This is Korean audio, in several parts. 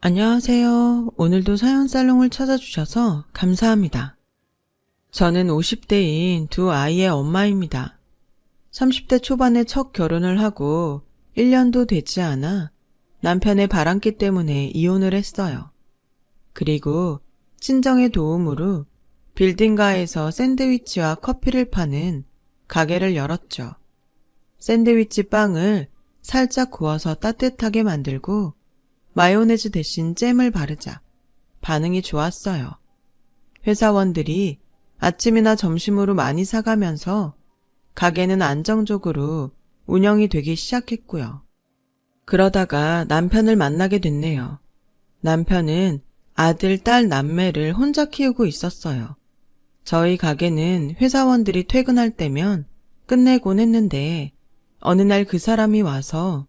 안녕하세요. 오늘도 사연살롱을 찾아주셔서 감사합니다. 저는 50대인 두 아이의 엄마입니다. 30대 초반에 첫 결혼을 하고 1년도 되지 않아 남편의 바람기 때문에 이혼을 했어요. 그리고 친정의 도움으로 빌딩가에서 샌드위치와 커피를 파는 가게를 열었죠. 샌드위치 빵을 살짝 구워서 따뜻하게 만들고 마요네즈 대신 잼을 바르자 반응이 좋았어요. 회사원들이 아침이나 점심으로 많이 사가면서 가게는 안정적으로 운영이 되기 시작했고요. 그러다가 남편을 만나게 됐네요. 남편은 아들, 딸, 남매를 혼자 키우고 있었어요. 저희 가게는 회사원들이 퇴근할 때면 끝내곤 했는데 어느 날 그 사람이 와서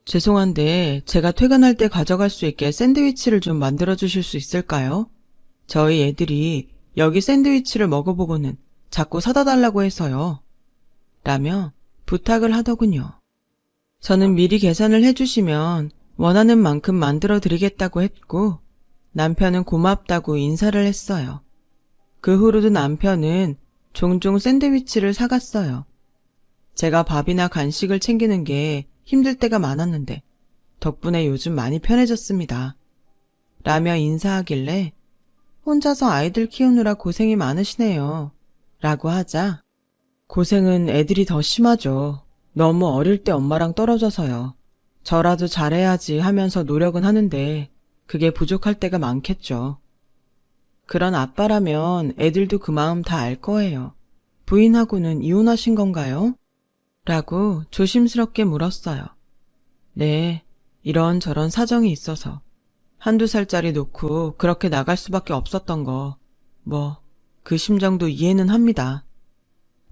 죄송한데 제가 퇴근할 때 가져갈 수 있게 샌드위치를 좀 만들어 주실 수 있을까요? 저희 애들이 여기 샌드위치를 먹어보고는 자꾸 사다 달라고 해서요. 라며 부탁을 하더군요. 저는 미리 계산을 해주시면 원하는 만큼 만들어 드리겠다고 했고 남편은 고맙다고 인사를 했어요. 그 후로도 남편은 종종 샌드위치를 사갔어요. 제가 밥이나 간식을 챙기는 게 힘들 때가 많았는데 덕분에 요즘 많이 편해졌습니다. 라며 인사하길래 혼자서 아이들 키우느라 고생이 많으시네요. 라고 하자 고생은 애들이 더 심하죠. 너무 어릴 때 엄마랑 떨어져서요. 저라도 잘해야지 하면서 노력은 하는데 그게 부족할 때가 많겠죠. 그런 아빠라면 애들도 그 마음 다 알 거예요. 부인하고는 이혼하신 건가요? 라고 조심스럽게 물었어요. 네, 이런저런 사정이 있어서 한두 살짜리 놓고 그렇게 나갈 수밖에 없었던 거, 그 심정도 이해는 합니다.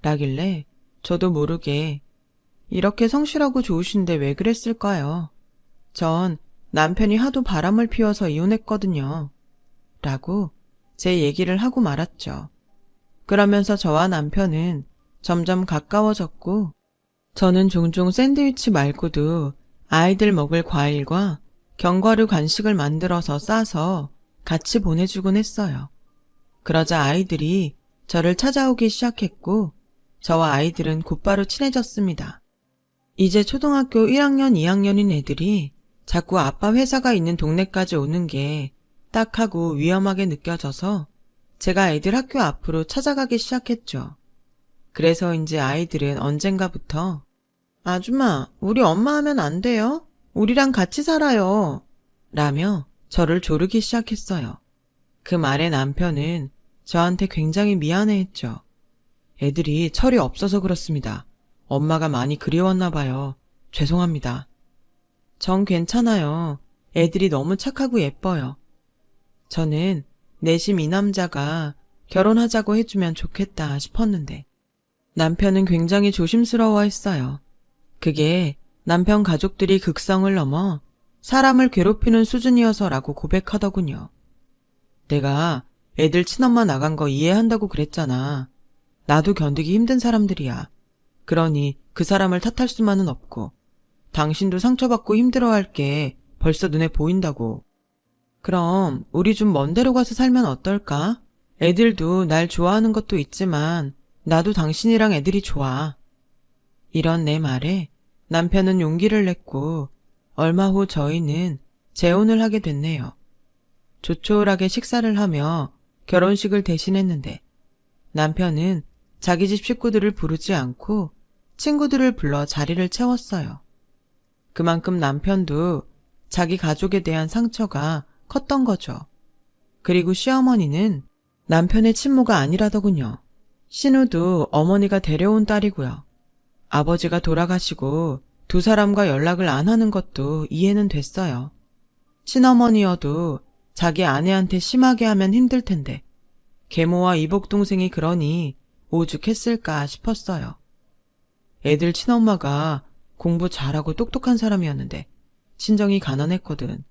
라길래 저도 모르게 이렇게 성실하고 좋으신데 왜 그랬을까요? 전 남편이 하도 바람을 피워서 이혼했거든요. 라고 제 얘기를 하고 말았죠. 그러면서 저와 남편은 점점 가까워졌고 저는 종종 샌드위치 말고도 아이들 먹을 과일과 견과류 간식을 만들어서 싸서 같이 보내주곤 했어요. 그러자 아이들이 저를 찾아오기 시작했고 저와 아이들은 곧바로 친해졌습니다. 이제 초등학교 1학년, 2학년인 애들이 자꾸 아빠 회사가 있는 동네까지 오는 게 딱하고 위험하게 느껴져서 제가 애들 학교 앞으로 찾아가기 시작했죠. 그래서인지 아이들은 언젠가부터 아줌마, 우리 엄마 하면 안 돼요? 우리랑 같이 살아요. 라며 저를 조르기 시작했어요. 그 말에 남편은 저한테 굉장히 미안해했죠. 애들이 철이 없어서 그렇습니다. 엄마가 많이 그리웠나 봐요. 죄송합니다. 전 괜찮아요. 애들이 너무 착하고 예뻐요. 저는 내심 이 남자가 결혼하자고 해주면 좋겠다 싶었는데 남편은 굉장히 조심스러워했어요. 그게 남편 가족들이 극성을 넘어 사람을 괴롭히는 수준이어서라고 고백하더군요. 내가 애들 친엄마 나간 거 이해한다고 그랬잖아. 나도 견디기 힘든 사람들이야. 그러니 그 사람을 탓할 수만은 없고 당신도 상처받고 힘들어할 게 벌써 눈에 보인다고. 그럼 우리 좀 먼 데로 가서 살면 어떨까? 애들도 날 좋아하는 것도 있지만 나도 당신이랑 애들이 좋아. 이런 내 말에 남편은 용기를 냈고 얼마 후 저희는 재혼을 하게 됐네요. 조촐하게 식사를 하며 결혼식을 대신했는데 남편은 자기 집 식구들을 부르지 않고 친구들을 불러 자리를 채웠어요. 그만큼 남편도 자기 가족에 대한 상처가 컸던 거죠. 그리고 시어머니는 남편의 친모가 아니라더군요. 신우도 어머니가 데려온 딸이고요. 아버지가 돌아가시고 두 사람과 연락을 안 하는 것도 이해는 됐어요. 친어머니여도 자기 아내한테 심하게 하면 힘들 텐데 계모와 이복동생이 그러니 오죽했을까 싶었어요. 애들 친엄마가 공부 잘하고 똑똑한 사람이었는데 친정이 가난했거든.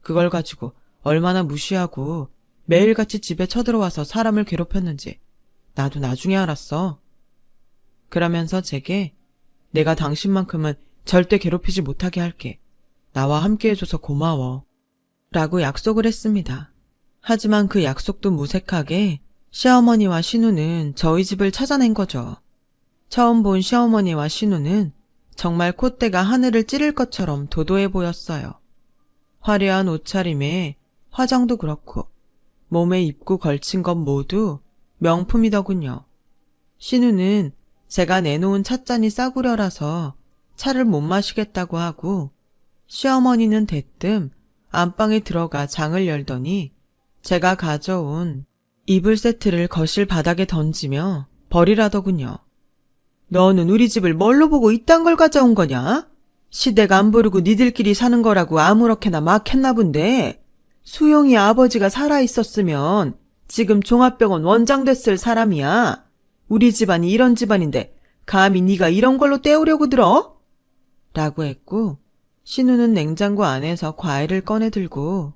그걸 가지고 얼마나 무시하고 매일같이 집에 쳐들어와서 사람을 괴롭혔는지 나도 나중에 알았어. 그러면서 제게 내가 당신만큼은 절대 괴롭히지 못하게 할게. 나와 함께 해줘서 고마워. 라고 약속을 했습니다. 하지만 그 약속도 무색하게 시어머니와 신우는 저희 집을 찾아낸 거죠. 처음 본 시어머니와 신우는 정말 콧대가 하늘을 찌를 것처럼 도도해 보였어요. 화려한 옷차림에 화장도 그렇고 몸에 입고 걸친 것 모두 명품이더군요. 신우는 제가 내놓은 찻잔이 싸구려라서 차를 못 마시겠다고 하고, 시어머니는 대뜸 안방에 들어가 장을 열더니 제가 가져온 이불 세트를 거실 바닥에 던지며 버리라더군요. 너는 우리 집을 뭘로 보고 이딴 걸 가져온 거냐? 시대가 안 부르고 니들끼리 사는 거라고 아무렇게나 막 했나 본데, 수용이 아버지가 살아있었으면 지금 종합병원 원장 됐을 사람이야. 우리 집안이 이런 집안인데 감히 네가 이런 걸로 때우려고 들어? 라고 했고, 신우는 냉장고 안에서 과일을 꺼내 들고,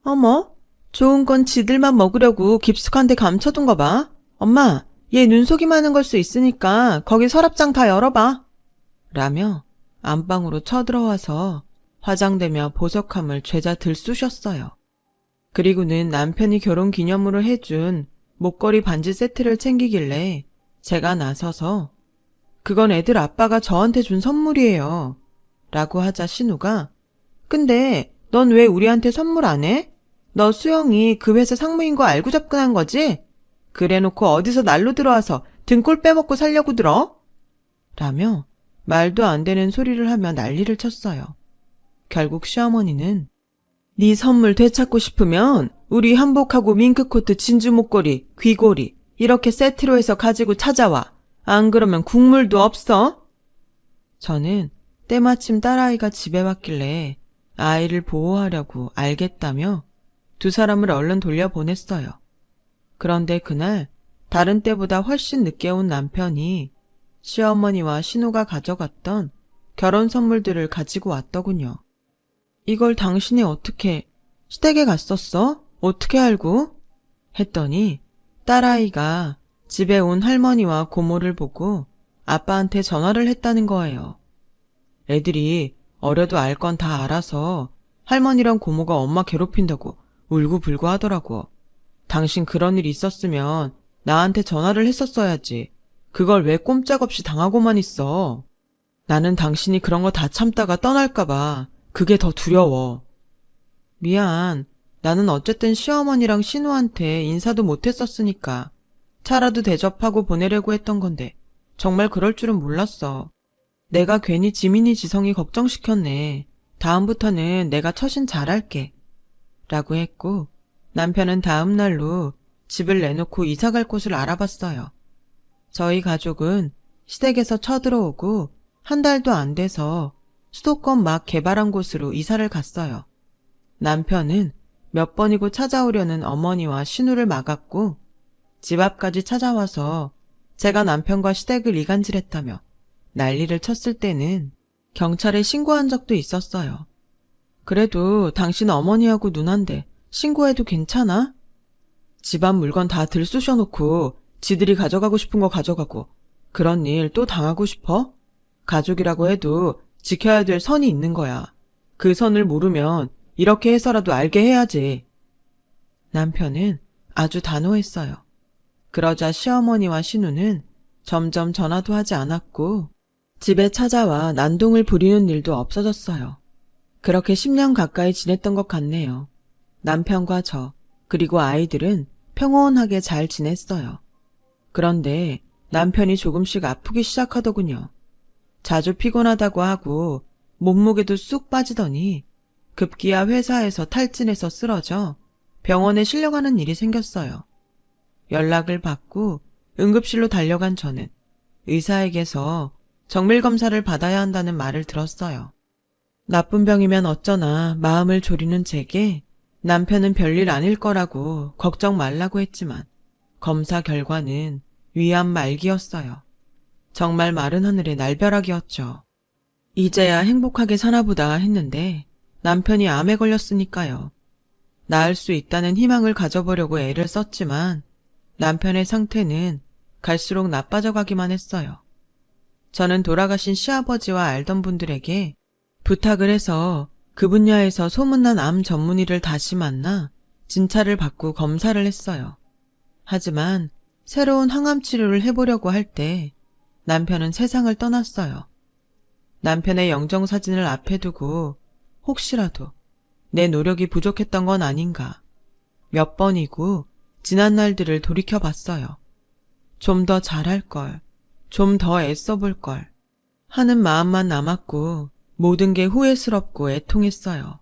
어머, 좋은 건 지들만 먹으려고 깊숙한 데 감춰둔 거 봐. 엄마, 얘 눈속임 하는 걸 수 있으니까 거기 서랍장 다 열어봐. 라며 안방으로 쳐들어와서 화장대며 보석함을 죄다 들쑤셨어요. 그리고는 남편이 결혼기념으로 해준 목걸이 반지 세트를 챙기길래 제가 나서서 그건 애들 아빠가 저한테 준 선물이에요. 라고 하자 신우가 근데 넌 왜 우리한테 선물 안 해? 너 수영이 그 회사 상무인 거 알고 접근한 거지? 그래놓고 어디서 날로 들어와서 등골 빼먹고 살려고 들어? 라며 말도 안 되는 소리를 하며 난리를 쳤어요. 결국 시어머니는 네 선물 되찾고 싶으면 우리 한복하고 밍크코트 진주 목걸이, 귀걸이 이렇게 세트로 해서 가지고 찾아와. 안 그러면 국물도 없어. 저는 때마침 딸아이가 집에 왔길래 아이를 보호하려고 알겠다며 두 사람을 얼른 돌려보냈어요. 그런데 그날 다른 때보다 훨씬 늦게 온 남편이 시어머니와 신우가 가져갔던 결혼 선물들을 가지고 왔더군요. 이걸 당신이 어떻게 시댁에 갔었어? 어떻게 알고? 했더니 딸아이가 집에 온 할머니와 고모를 보고 아빠한테 전화를 했다는 거예요. 애들이 어려도 알 건 다 알아서 할머니랑 고모가 엄마 괴롭힌다고 울고불고 하더라고. 당신 그런 일 있었으면 나한테 전화를 했었어야지. 그걸 왜 꼼짝없이 당하고만 있어. 나는 당신이 그런 거 다 참다가 떠날까봐 그게 더 두려워. 미안. 나는 어쨌든 시어머니랑 신우한테 인사도 못했었으니까 차라도 대접하고 보내려고 했던 건데 정말 그럴 줄은 몰랐어. 내가 괜히 지민이 지성이 걱정시켰네. 다음부터는 내가 처신 잘할게. 라고 했고 남편은 다음 날로 집을 내놓고 이사갈 곳을 알아봤어요. 저희 가족은 시댁에서 쳐들어오고 한 달도 안 돼서 수도권 막 개발한 곳으로 이사를 갔어요. 남편은 몇 번이고 찾아오려는 어머니와 신우를 막았고 집 앞까지 찾아와서 제가 남편과 시댁을 이간질했다며 난리를 쳤을 때는 경찰에 신고한 적도 있었어요. 그래도 당신 어머니하고 누난데 신고해도 괜찮아? 집안 물건 다 들쑤셔놓고 지들이 가져가고 싶은 거 가져가고 그런 일 또 당하고 싶어? 가족이라고 해도 지켜야 될 선이 있는 거야. 그 선을 모르면 이렇게 해서라도 알게 해야지. 남편은 아주 단호했어요. 그러자 시어머니와 신우는 점점 전화도 하지 않았고 집에 찾아와 난동을 부리는 일도 없어졌어요. 그렇게 10년 가까이 지냈던 것 같네요. 남편과 저 그리고 아이들은 평온하게 잘 지냈어요. 그런데 남편이 조금씩 아프기 시작하더군요. 자주 피곤하다고 하고 몸무게도 쑥 빠지더니 급기야 회사에서 탈진해서 쓰러져 병원에 실려가는 일이 생겼어요. 연락을 받고 응급실로 달려간 저는 의사에게서 정밀검사를 받아야 한다는 말을 들었어요. 나쁜 병이면 어쩌나 마음을 졸이는 제게 남편은 별일 아닐 거라고 걱정 말라고 했지만 검사 결과는 위암 말기였어요. 정말 마른 하늘의 날벼락이었죠. 이제야 행복하게 사나보다 했는데 남편이 암에 걸렸으니까요. 나을 수 있다는 희망을 가져보려고 애를 썼지만 남편의 상태는 갈수록 나빠져 가기만 했어요. 저는 돌아가신 시아버지와 알던 분들에게 부탁을 해서 그 분야에서 소문난 암 전문의를 다시 만나 진찰을 받고 검사를 했어요. 하지만 새로운 항암 치료를 해보려고 할 때 남편은 세상을 떠났어요. 남편의 영정사진을 앞에 두고 혹시라도 내 노력이 부족했던 건 아닌가 몇 번이고 지난 날들을 돌이켜봤어요. 좀 더 잘할 걸, 좀 더 애써볼 걸 하는 마음만 남았고 모든 게 후회스럽고 애통했어요.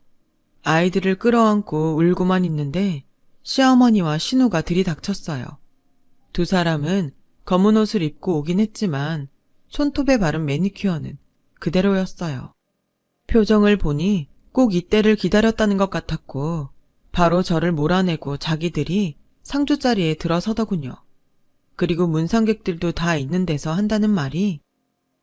아이들을 끌어안고 울고만 있는데 시어머니와 신우가 들이닥쳤어요. 두 사람은 검은 옷을 입고 오긴 했지만 손톱에 바른 매니큐어는 그대로였어요. 표정을 보니 꼭 이때를 기다렸다는 것 같았고 바로 저를 몰아내고 자기들이 상주자리에 들어서더군요. 그리고 문상객들도 다 있는 데서 한다는 말이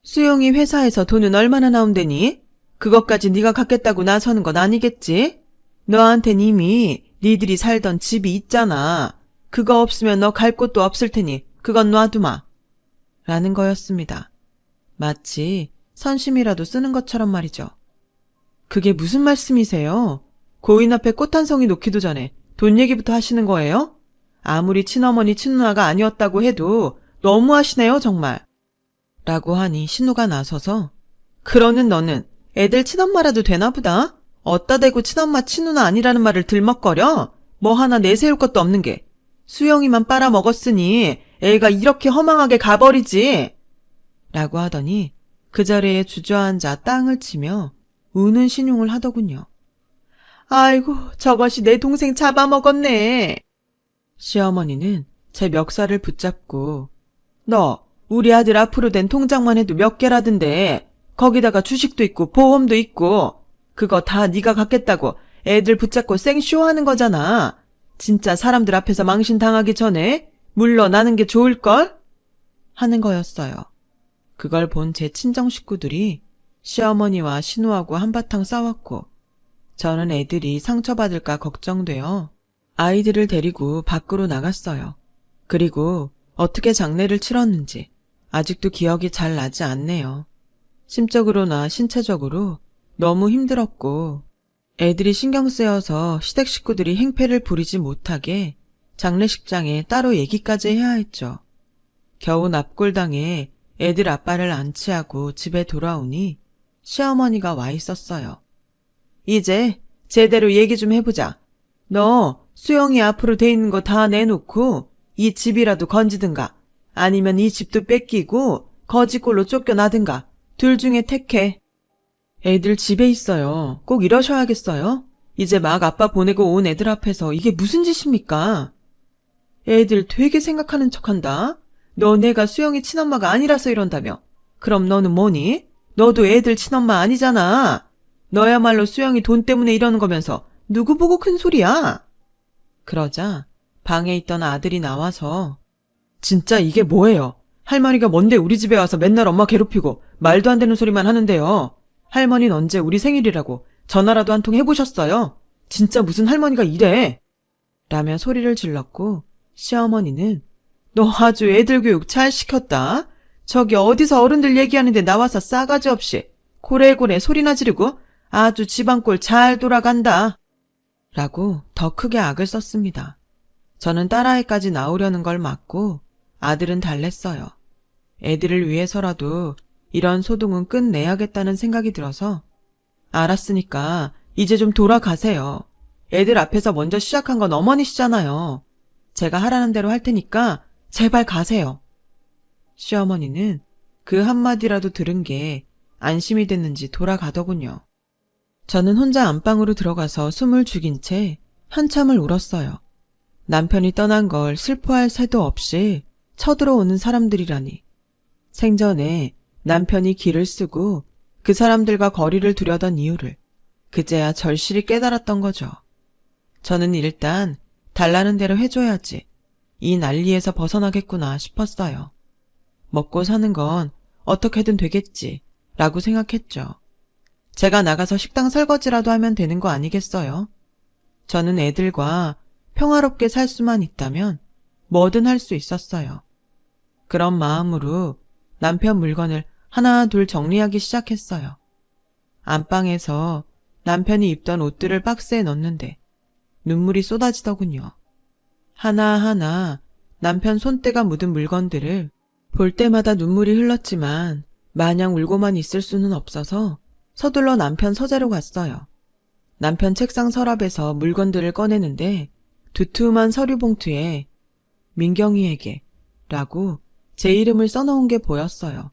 수용이 회사에서 돈은 얼마나 나온대니? 그것까지 네가 갖겠다고 나서는 건 아니겠지? 너한텐 이미 니들이 살던 집이 있잖아. 그거 없으면 너 갈 곳도 없을 테니 그건 놔두마. 라는 거였습니다. 마치 선심이라도 쓰는 것처럼 말이죠. 그게 무슨 말씀이세요? 고인 앞에 꽃 한 송이 놓기도 전에 돈 얘기부터 하시는 거예요? 아무리 친어머니 친누나가 아니었다고 해도 너무하시네요 정말. 라고 하니 신우가 나서서 그러는 너는 애들 친엄마라도 되나 보다? 어따 대고 친엄마 친누나 아니라는 말을 들먹거려? 뭐 하나 내세울 것도 없는 게 수영이만 빨아먹었으니 애가 이렇게 허망하게 가버리지. 라고 하더니 그 자리에 주저앉아 땅을 치며 우는 신용을 하더군요. 아이고 저것이 내 동생 잡아먹었네. 시어머니는 제 멱살을 붙잡고 너 우리 아들 앞으로 된 통장만 해도 몇 개라던데 거기다가 주식도 있고 보험도 있고 그거 다 네가 갖겠다고 애들 붙잡고 생쇼하는 거잖아. 진짜 사람들 앞에서 망신당하기 전에 물러나는 게 좋을걸? 하는 거였어요. 그걸 본 제 친정 식구들이 시어머니와 신우하고 한바탕 싸웠고 저는 애들이 상처받을까 걱정되어 아이들을 데리고 밖으로 나갔어요. 그리고 어떻게 장례를 치렀는지 아직도 기억이 잘 나지 않네요. 심적으로나 신체적으로 너무 힘들었고 애들이 신경 쓰여서 시댁 식구들이 행패를 부리지 못하게 장례식장에 따로 얘기까지 해야 했죠. 겨우 납골당해 애들 아빠를 안치하고 집에 돌아오니 시어머니가 와 있었어요. 이제 제대로 얘기 좀 해보자. 너 수영이 앞으로 돼 있는 거 다 내놓고 이 집이라도 건지든가 아니면 이 집도 뺏기고 거지꼴로 쫓겨나든가 둘 중에 택해. 애들 집에 있어요. 꼭 이러셔야겠어요? 이제 막 아빠 보내고 온 애들 앞에서 이게 무슨 짓입니까? 애들 되게 생각하는 척한다. 너 내가 수영이 친엄마가 아니라서 이런다며. 그럼 너는 뭐니? 너도 애들 친엄마 아니잖아. 너야말로 수영이 돈 때문에 이러는 거면서 누구 보고 큰 소리야? 그러자 방에 있던 아들이 나와서 진짜 이게 뭐예요? 할머니가 뭔데 우리 집에 와서 맨날 엄마 괴롭히고 말도 안 되는 소리만 하는데요. 할머니는 언제 우리 생일이라고 전화라도 한 통 해보셨어요? 진짜 무슨 할머니가 이래? 라며 소리를 질렀고 시어머니는 너 아주 애들 교육 잘 시켰다. 저기 어디서 어른들 얘기하는데 나와서 싸가지 없이 고래고래 소리나 지르고 아주 집안꼴 잘 돌아간다. 라고 더 크게 악을 썼습니다. 저는 딸아이까지 나오려는 걸 막고 아들은 달랬어요. 애들을 위해서라도 이런 소동은 끝내야겠다는 생각이 들어서 알았으니까 이제 좀 돌아가세요. 애들 앞에서 먼저 시작한 건 어머니시잖아요. 제가 하라는 대로 할 테니까 제발 가세요. 시어머니는 그 한마디라도 들은 게 안심이 됐는지 돌아가더군요. 저는 혼자 안방으로 들어가서 숨을 죽인 채 한참을 울었어요. 남편이 떠난 걸 슬퍼할 새도 없이 쳐들어오는 사람들이라니. 생전에 남편이 길을 쓰고 그 사람들과 거리를 두려던 이유를 그제야 절실히 깨달았던 거죠. 저는 일단 달라는 대로 해줘야지 이 난리에서 벗어나겠구나 싶었어요. 먹고 사는 건 어떻게든 되겠지 라고 생각했죠. 제가 나가서 식당 설거지라도 하면 되는 거 아니겠어요? 저는 애들과 평화롭게 살 수만 있다면 뭐든 할 수 있었어요. 그런 마음으로 남편 물건을 하나 둘 정리하기 시작했어요. 안방에서 남편이 입던 옷들을 박스에 넣는데 눈물이 쏟아지더군요. 하나하나 남편 손때가 묻은 물건들을 볼 때마다 눈물이 흘렀지만 마냥 울고만 있을 수는 없어서 서둘러 남편 서재로 갔어요. 남편 책상 서랍에서 물건들을 꺼내는데 두툼한 서류 봉투에 민경이에게 라고 제 이름을 써놓은 게 보였어요.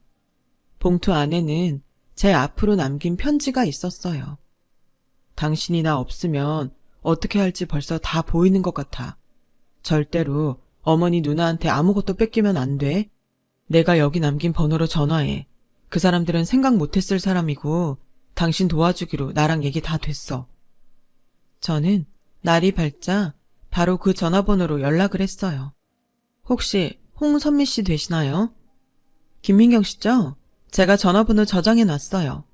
봉투 안에는 제 앞으로 남긴 편지가 있었어요. 당신이 나 없으면 어떻게 할지 벌써 다 보이는 것 같아. 절대로 어머니 누나한테 아무것도 뺏기면 안 돼. 내가 여기 남긴 번호로 전화해. 그 사람들은 생각 못했을 사람이고 당신 도와주기로 나랑 얘기 다 됐어. 저는 날이 밝자 바로 그 전화번호로 연락을 했어요. 혹시 홍선미 씨 되시나요? 김민경 씨죠? 제가 전화번호 저장해 놨어요.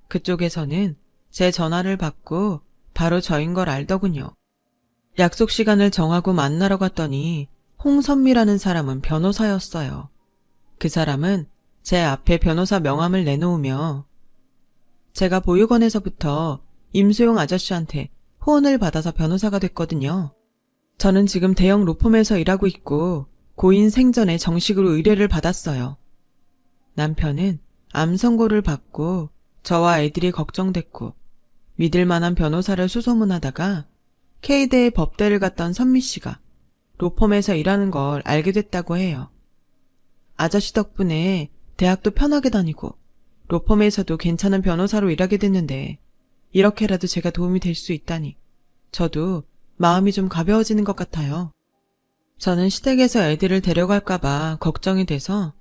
그쪽에서는 제 전화를 받고 바로 저인 걸 알더군요. 약속 시간을 정하고 만나러 갔더니 홍선미라는 사람은 변호사였어요. 그 사람은 제 앞에 변호사 명함을 내놓으며 제가 보육원에서부터 임수용 아저씨한테 후원을 받아서 변호사가 됐거든요. 저는 지금 대형 로펌에서 일하고 있고 고인 생전에 정식으로 의뢰를 받았어요. 남편은 암 선고를 받고 저와 애들이 걱정됐고 믿을 만한 변호사를 수소문하다가 K대에 법대를 갔던 선미 씨가 로펌에서 일하는 걸 알게 됐다고 해요. 아저씨 덕분에 대학도 편하게 다니고 로펌에서도 괜찮은 변호사로 일하게 됐는데 이렇게라도 제가 도움이 될 수 있다니 저도 마음이 좀 가벼워지는 것 같아요. 저는 시댁에서 애들을 데려갈까봐 걱정이 돼서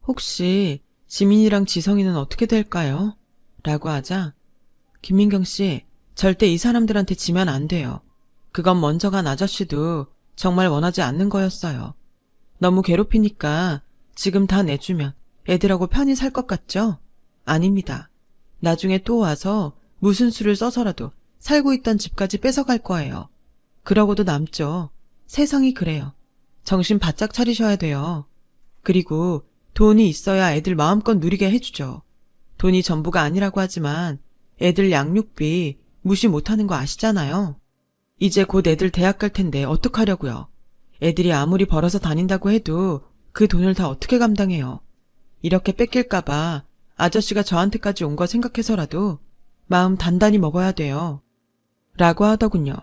혹시 지민이랑 지성이는 어떻게 될까요? 라고 하자 김민경 씨 절대 이 사람들한테 지면 안 돼요. 그건 먼저 간 아저씨도 정말 원하지 않는 거였어요. 너무 괴롭히니까 지금 다 내주면 애들하고 편히 살 것 같죠? 아닙니다. 나중에 또 와서 무슨 수를 써서라도 살고 있던 집까지 뺏어갈 거예요. 그러고도 남죠. 세상이 그래요. 정신 바짝 차리셔야 돼요. 그리고 돈이 있어야 애들 마음껏 누리게 해주죠. 돈이 전부가 아니라고 하지만 애들 양육비 무시 못하는 거 아시잖아요. 이제 곧 애들 대학 갈 텐데 어떡하려고요. 애들이 아무리 벌어서 다닌다고 해도 그 돈을 다 어떻게 감당해요. 이렇게 뺏길까봐 아저씨가 저한테까지 온 거 생각해서라도 마음 단단히 먹어야 돼요. 라고 하더군요.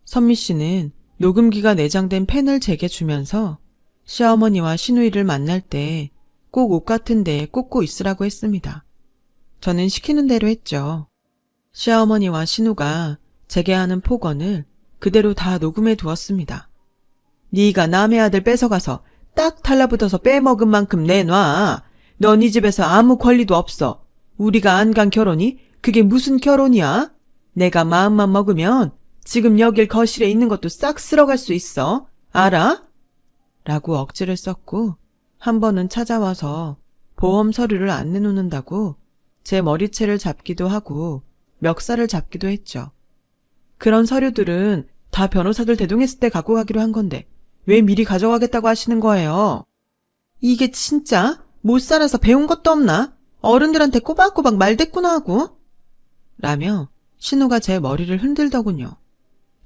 선미 씨는 녹음기가 내장된 펜을 제게 주면서 시어머니와 시누이를 만날 때 꼭 옷 같은 데 꽂고 있으라고 했습니다. 저는 시키는 대로 했죠. 시어머니와 시누가 제게 하는 폭언을 그대로 다 녹음해 두었습니다. 네가 남의 아들 뺏어가서 딱 달라붙어서 빼먹은 만큼 내놔. 넌 이 집에서 아무 권리도 없어. 우리가 안 간 결혼이 그게 무슨 결혼이야? 내가 마음만 먹으면 지금 여길 거실에 있는 것도 싹 쓸어갈 수 있어. 알아? 라고 억지를 썼고 한 번은 찾아와서 보험 서류를 안 내놓는다고 제 머리채를 잡기도 하고 멱살을 잡기도 했죠. 그런 서류들은 다 변호사들 대동했을 때 갖고 가기로 한 건데 왜 미리 가져가겠다고 하시는 거예요? 이게 진짜 못 살아서 배운 것도 없나? 어른들한테 꼬박꼬박 말대꾸나 하고? 라며 신우가 제 머리를 흔들더군요.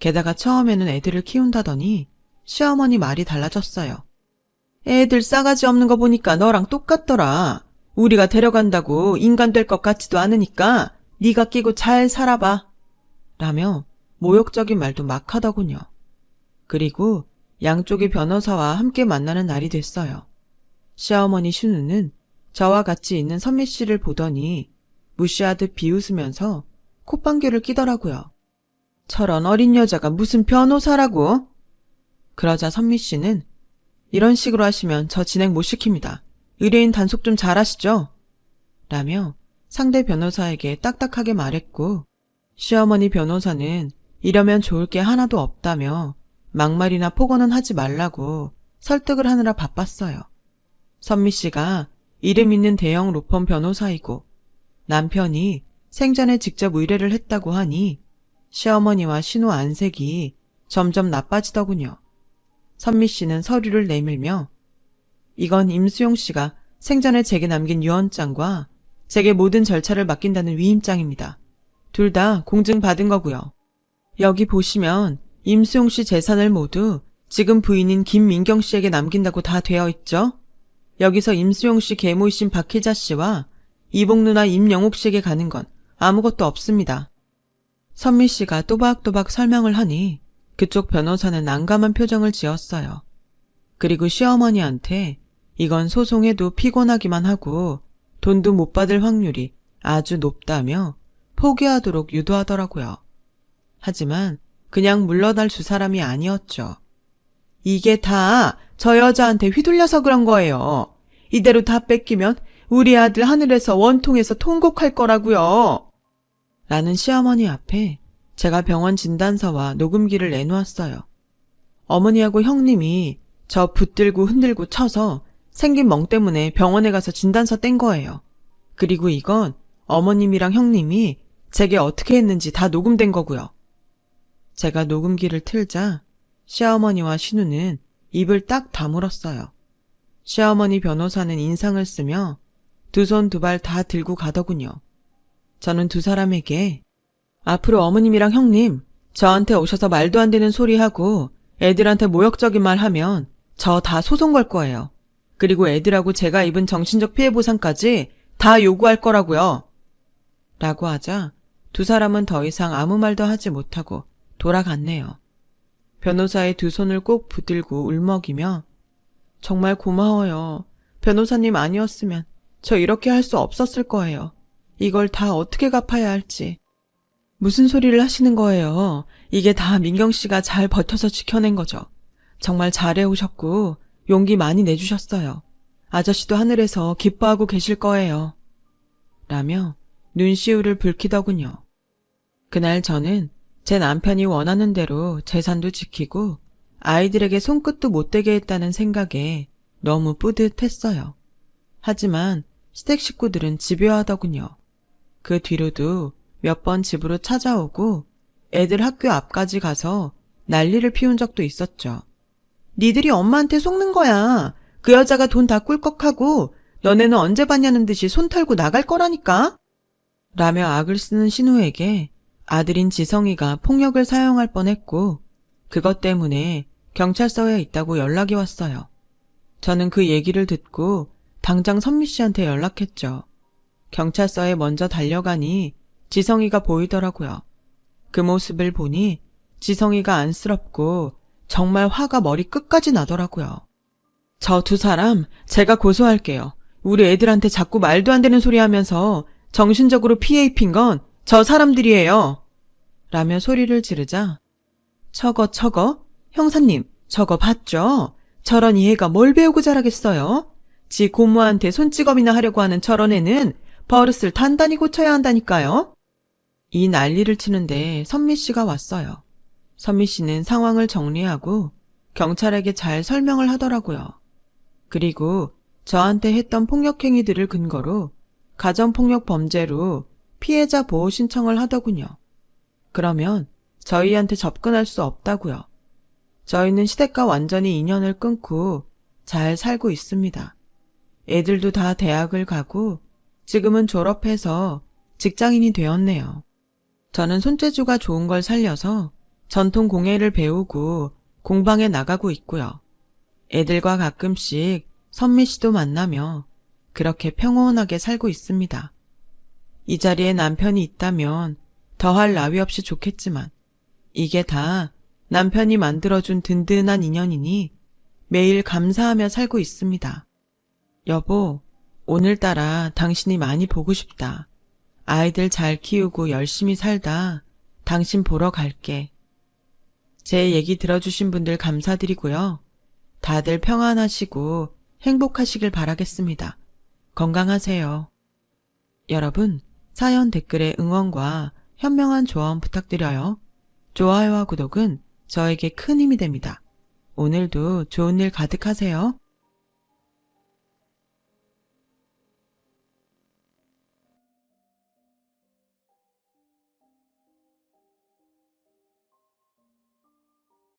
게다가 처음에는 애들을 키운다더니 시어머니 말이 달라졌어요. 애들 싸가지 없는 거 보니까 너랑 똑같더라. 우리가 데려간다고 인간 될 것 같지도 않으니까 네가 끼고 잘 살아봐. 라며 모욕적인 말도 막 하더군요. 그리고 양쪽의 변호사와 함께 만나는 날이 됐어요. 시어머니 신우는 저와 같이 있는 선미 씨를 보더니 무시하듯 비웃으면서 콧방귀를 끼더라고요. 저런 어린 여자가 무슨 변호사라고? 그러자 선미 씨는 이런 식으로 하시면 저 진행 못 시킵니다. 의뢰인 단속 좀 잘하시죠? 라며 상대 변호사에게 딱딱하게 말했고 시어머니 변호사는 이러면 좋을 게 하나도 없다며 막말이나 폭언은 하지 말라고 설득을 하느라 바빴어요. 선미 씨가 이름 있는 대형 로펌 변호사이고 남편이 생전에 직접 의뢰를 했다고 하니 시어머니와 신우 안색이 점점 나빠지더군요. 선미 씨는 서류를 내밀며 이건 임수용 씨가 생전에 제게 남긴 유언장과 제게 모든 절차를 맡긴다는 위임장입니다. 둘 다 공증 받은 거고요. 여기 보시면 임수용 씨 재산을 모두 지금 부인인 김민경 씨에게 남긴다고 다 되어 있죠? 여기서 임수용 씨 계모이신 박희자 씨와 이복 누나 임영옥 씨에게 가는 건 아무것도 없습니다. 선미 씨가 또박또박 설명을 하니 그쪽 변호사는 난감한 표정을 지었어요. 그리고 시어머니한테 이건 소송해도 피곤하기만 하고 돈도 못 받을 확률이 아주 높다며 포기하도록 유도하더라고요. 하지만 그냥 물러날 두 사람이 아니었죠. 이게 다 저 여자한테 휘둘려서 그런 거예요. 이대로 다 뺏기면 우리 아들 하늘에서 원통에서 통곡할 거라고요. 라는 시어머니 앞에 제가 병원 진단서와 녹음기를 내놓았어요. 어머니하고 형님이 저 붙들고 흔들고 쳐서 생긴 멍 때문에 병원에 가서 진단서 뗀 거예요. 그리고 이건 어머님이랑 형님이 제게 어떻게 했는지 다 녹음된 거고요. 제가 녹음기를 틀자 시어머니와 신우는 입을 딱 다물었어요. 시어머니 변호사는 인상을 쓰며 두 손 두 발 다 들고 가더군요. 저는 두 사람에게 앞으로 어머님이랑 형님 저한테 오셔서 말도 안 되는 소리하고 애들한테 모욕적인 말 하면 저 다 소송 걸 거예요. 그리고 애들하고 제가 입은 정신적 피해 보상까지 다 요구할 거라고요. 라고 하자 두 사람은 더 이상 아무 말도 하지 못하고 돌아갔네요. 변호사의 두 손을 꼭 붙들고 울먹이며 정말 고마워요. 변호사님 아니었으면 저 이렇게 할 수 없었을 거예요. 이걸 다 어떻게 갚아야 할지. 무슨 소리를 하시는 거예요. 이게 다 민경 씨가 잘 버텨서 지켜낸 거죠. 정말 잘해오셨고 용기 많이 내주셨어요. 아저씨도 하늘에서 기뻐하고 계실 거예요. 라며 눈시울을 붉히더군요. 그날 저는 제 남편이 원하는 대로 재산도 지키고 아이들에게 손끝도 못 대게 했다는 생각에 너무 뿌듯했어요. 하지만 시댁 식구들은 집요하더군요. 그 뒤로도 몇 번 집으로 찾아오고 애들 학교 앞까지 가서 난리를 피운 적도 있었죠. 니들이 엄마한테 속는 거야. 그 여자가 돈 다 꿀꺽하고 너네는 언제 봤냐는 듯이 손 털고 나갈 거라니까. 라며 악을 쓰는 신우에게 아들인 지성이가 폭력을 사용할 뻔했고 그것 때문에 경찰서에 있다고 연락이 왔어요. 저는 그 얘기를 듣고 당장 선미 씨한테 연락했죠. 경찰서에 먼저 달려가니 지성이가 보이더라고요. 그 모습을 보니 지성이가 안쓰럽고 정말 화가 머리 끝까지 나더라고요. 저 두 사람 제가 고소할게요. 우리 애들한테 자꾸 말도 안 되는 소리 하면서 정신적으로 피해 입힌 건 저 사람들이에요. 라며 소리를 지르자 저거 형사님 저거 봤죠? 저런 이애가 뭘 배우고 자라겠어요? 지 고모한테 손찌검이나 하려고 하는 저런 애는 버릇을 단단히 고쳐야 한다니까요. 이 난리를 치는데 선미 씨가 왔어요. 선미 씨는 상황을 정리하고 경찰에게 잘 설명을 하더라고요. 그리고 저한테 했던 폭력행위들을 근거로 가정폭력 범죄로 피해자 보호 신청을 하더군요. 그러면 저희한테 접근할 수 없다고요. 저희는 시댁과 완전히 인연을 끊고 잘 살고 있습니다. 애들도 다 대학을 가고 지금은 졸업해서 직장인이 되었네요. 저는 손재주가 좋은 걸 살려서 전통 공예를 배우고 공방에 나가고 있고요. 애들과 가끔씩 선미 씨도 만나며 그렇게 평온하게 살고 있습니다. 이 자리에 남편이 있다면 더할 나위 없이 좋겠지만 이게 다 남편이 만들어준 든든한 인연이니 매일 감사하며 살고 있습니다. 여보, 오늘따라 당신이 많이 보고 싶다. 아이들 잘 키우고 열심히 살다 당신 보러 갈게. 제 얘기 들어주신 분들 감사드리고요. 다들 평안하시고 행복하시길 바라겠습니다. 건강하세요. 여러분, 사연 댓글에 응원과 현명한 조언 부탁드려요. 좋아요와 구독은 저에게 큰 힘이 됩니다. 오늘도 좋은 일 가득하세요.